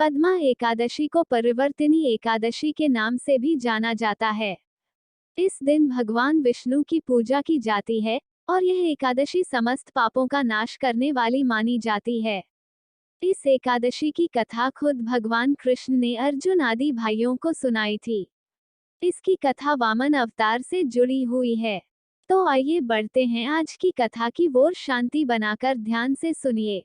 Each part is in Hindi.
पद्मा एकादशी को परिवर्तिनी एकादशी के नाम से भी जाना जाता है। इस दिन भगवान विष्णु की पूजा की जाती है और यह एकादशी समस्त पापों का नाश करने वाली मानी जाती है। इस एकादशी की कथा खुद भगवान कृष्ण ने अर्जुन आदि भाइयों को सुनाई थी। इसकी कथा वामन अवतार से जुड़ी हुई है। तो आइए बढ़ते हैं आज की कथा की ओर। शांति बनाकर ध्यान से सुनिए।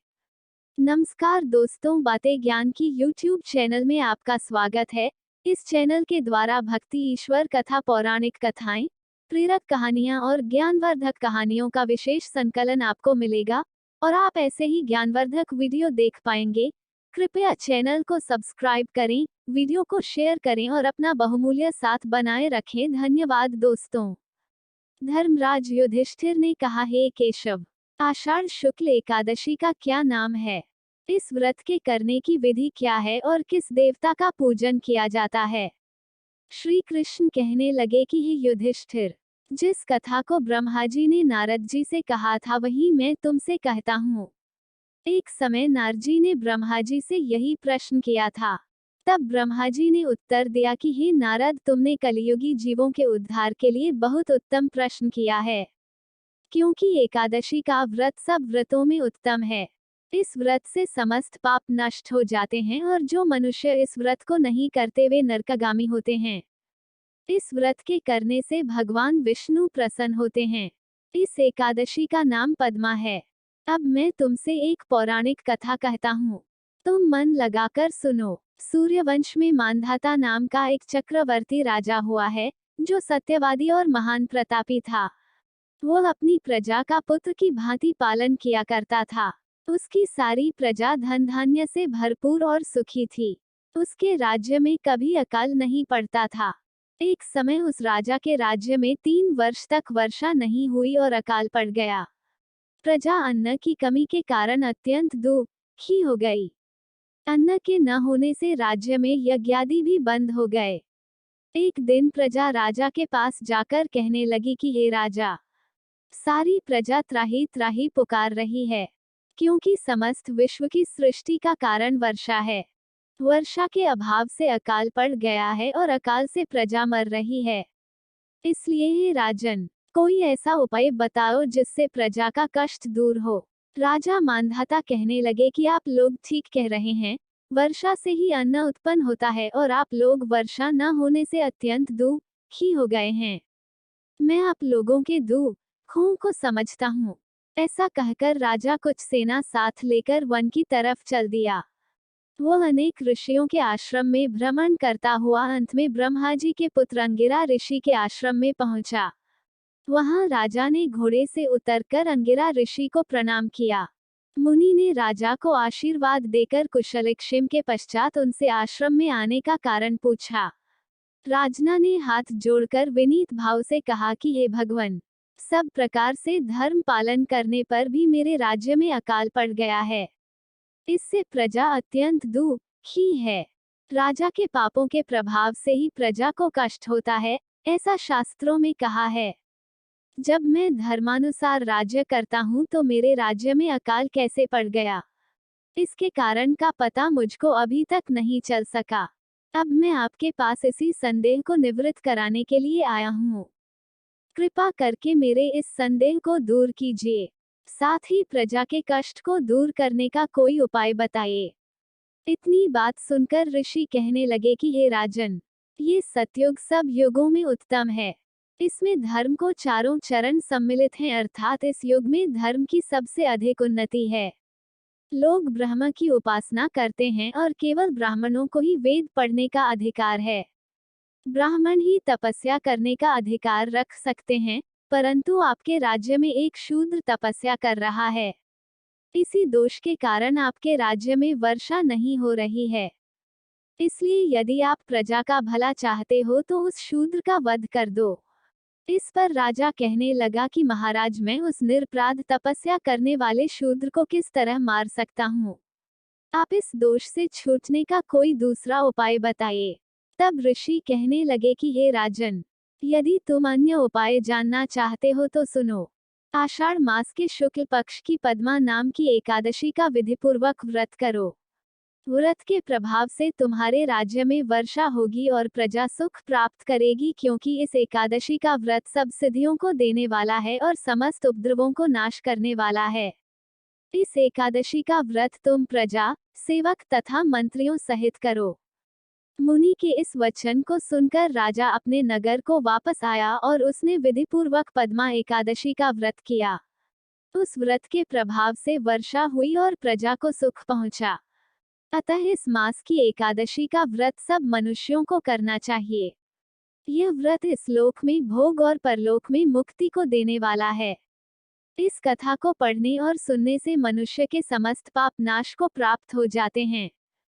नमस्कार दोस्तों, बातें ज्ञान की YouTube चैनल में आपका स्वागत है। इस चैनल के द्वारा भक्ति, ईश्वर कथा, पौराणिक कथाएं, प्रेरक कहानियां और ज्ञानवर्धक कहानियों का विशेष संकलन आपको मिलेगा और आप ऐसे ही ज्ञानवर्धक वीडियो देख पाएंगे। कृपया चैनल को सब्सक्राइब करें, वीडियो को शेयर करें और अपना बहुमूल्य साथ बनाए रखें। धन्यवाद दोस्तों। धर्मराज युधिष्ठिर ने कहा, हे केशव, आषाढ़ शुक्ल एकादशी का क्या नाम है? इस व्रत के करने की विधि क्या है और किस देवता का पूजन किया जाता है? श्री कृष्ण कहने लगे कि हे युधिष्ठिर, जिस कथा को ब्रह्मा जी ने नारद जी से कहा था वही मैं तुमसे कहता हूँ। एक समय नारद जी ने ब्रह्मा जी से यही प्रश्न किया था। तब ब्रह्मा जी ने उत्तर दिया कि हे नारद, तुमने कलियुगी जीवों के उद्धार के लिए बहुत उत्तम प्रश्न किया है, क्योंकि एकादशी का व्रत सब व्रतों में उत्तम है। इस व्रत से समस्त पाप नष्ट हो जाते हैं और जो मनुष्य इस व्रत को नहीं करते वे नरकगामी होते हैं। इस व्रत के करने से भगवान विष्णु प्रसन्न होते हैं। इस एकादशी का नाम पद्मा है। अब मैं तुमसे एक पौराणिक कथा कहता हूँ, तुम मन लगाकर सुनो। सूर्यवंश में मांधाता नाम का एक चक्रवर्ती राजा हुआ है, जो सत्यवादी और महान प्रतापी था। वो अपनी प्रजा का पुत्र की भांति पालन किया करता था। उसकी सारी प्रजा धन धान्य से भरपूर और सुखी थी। उसके राज्य में कभी अकाल नहीं पड़ता था। एक समय उस राजा के राज्य में 3 वर्ष तक वर्षा नहीं हुई और अकाल पड़ गया। प्रजा अन्न की कमी के कारण अत्यंत दुखी हो गई। अन्न के न होने से राज्य में यज्ञादि भी बंद हो गए। एक दिन प्रजा राजा के पास जाकर कहने लगी कि हे राजा, सारी प्रजा त्राही त्राही पुकार रही है, क्योंकि समस्त विश्व की सृष्टि का कारण वर्षा है। वर्षा के अभाव से अकाल पड़ गया है और अकाल से प्रजा मर रही है। इसलिए हे राजन, कोई ऐसा उपाय बताओ जिससे प्रजा का कष्ट दूर हो। राजा मांधाता कहने लगे कि आप लोग ठीक कह रहे हैं, वर्षा से ही अन्न उत्पन्न होता है और आप लोग वर्षा न होने से अत्यंत दुखी हो गए हैं। मैं आप लोगों के दुखों को समझता हूँ। ऐसा कहकर राजा कुछ सेना साथ लेकर वन की तरफ चल दिया। वो अनेक ऋषियों के आश्रम में भ्रमण करता हुआ अंत में ब्रह्मा जी के पुत्र अंगिरा ऋषि के आश्रम में पहुंचा। वहां राजा ने घोड़े से उतरकर अंगिरा ऋषि को प्रणाम किया। मुनि ने राजा को आशीर्वाद देकर कुशलक्षेम के पश्चात उनसे आश्रम में आने का कारण पूछा। राजना ने हाथ जोड़कर विनीत भाव से कहा कि हे भगवान, सब प्रकार से धर्म पालन करने पर भी मेरे राज्य में अकाल पड़ गया है। इससे प्रजा अत्यंत दुखी है। राजा के पापों के प्रभाव से ही प्रजा को कष्ट होता है, ऐसा शास्त्रों में कहा है। जब मैं धर्मानुसार राज्य करता हूँ तो मेरे राज्य में अकाल कैसे पड़ गया, इसके कारण का पता मुझको अभी तक नहीं चल सका। अब मैं आपके पास इसी संदेह को निवृत्त कराने के लिए आया हूँ। कृपा करके मेरे इस संदेह को दूर कीजिए, साथ ही प्रजा के कष्ट को दूर करने का कोई उपाय बताइए। इतनी बात सुनकर ऋषि कहने लगे कि हे राजन, ये सतयुग सब युगों में उत्तम है। इसमें धर्म को चारों चरण सम्मिलित हैं, अर्थात इस युग में धर्म की सबसे अधिक उन्नति है। लोग ब्रह्म की उपासना करते हैं और केवल ब्राह्मणों को ही वेद पढ़ने का अधिकार है। ब्राह्मण ही तपस्या करने का अधिकार रख सकते हैं, परंतु आपके राज्य में एक शूद्र तपस्या कर रहा है। इसी दोष के कारण आपके राज्य में वर्षा नहीं हो रही है। इसलिए यदि आप प्रजा का भला चाहते हो तो उस शूद्र का वध कर दो। इस पर राजा कहने लगा कि महाराज, मैं उस निरपराध तपस्या करने वाले शूद्र को किस तरह मार सकता हूँ? आप इस दोष से छूटने का कोई दूसरा उपाय बताइए। तब ऋषि कहने लगे कि हे राजन, यदि तुम अन्य उपाय जानना चाहते हो तो सुनो। आषाढ़ मास के शुक्ल पक्ष की पद्मा नाम की एकादशी का विधिपूर्वक व्रत करो। व्रत के प्रभाव से तुम्हारे राज्य में वर्षा होगी और प्रजा सुख प्राप्त करेगी, क्योंकि इस एकादशी का व्रत सब सिद्धियों को देने वाला है और समस्त उपद्रवों को नाश करने वाला है। इस एकादशी का व्रत तुम प्रजा, सेवक तथा मंत्रियों सहित करो। मुनि के इस वचन को सुनकर राजा अपने नगर को वापस आया और उसने विधिपूर्वक पद्मा एकादशी का व्रत किया। उस व्रत के प्रभाव से वर्षा हुई और प्रजा को सुख पहुंचा। अतः इस मास की एकादशी का व्रत सब मनुष्यों को करना चाहिए। यह व्रत इस लोक में भोग और परलोक में मुक्ति को देने वाला है। इस कथा को पढ़ने और सुनने से मनुष्य के समस्त पाप नाश को प्राप्त हो जाते हैं।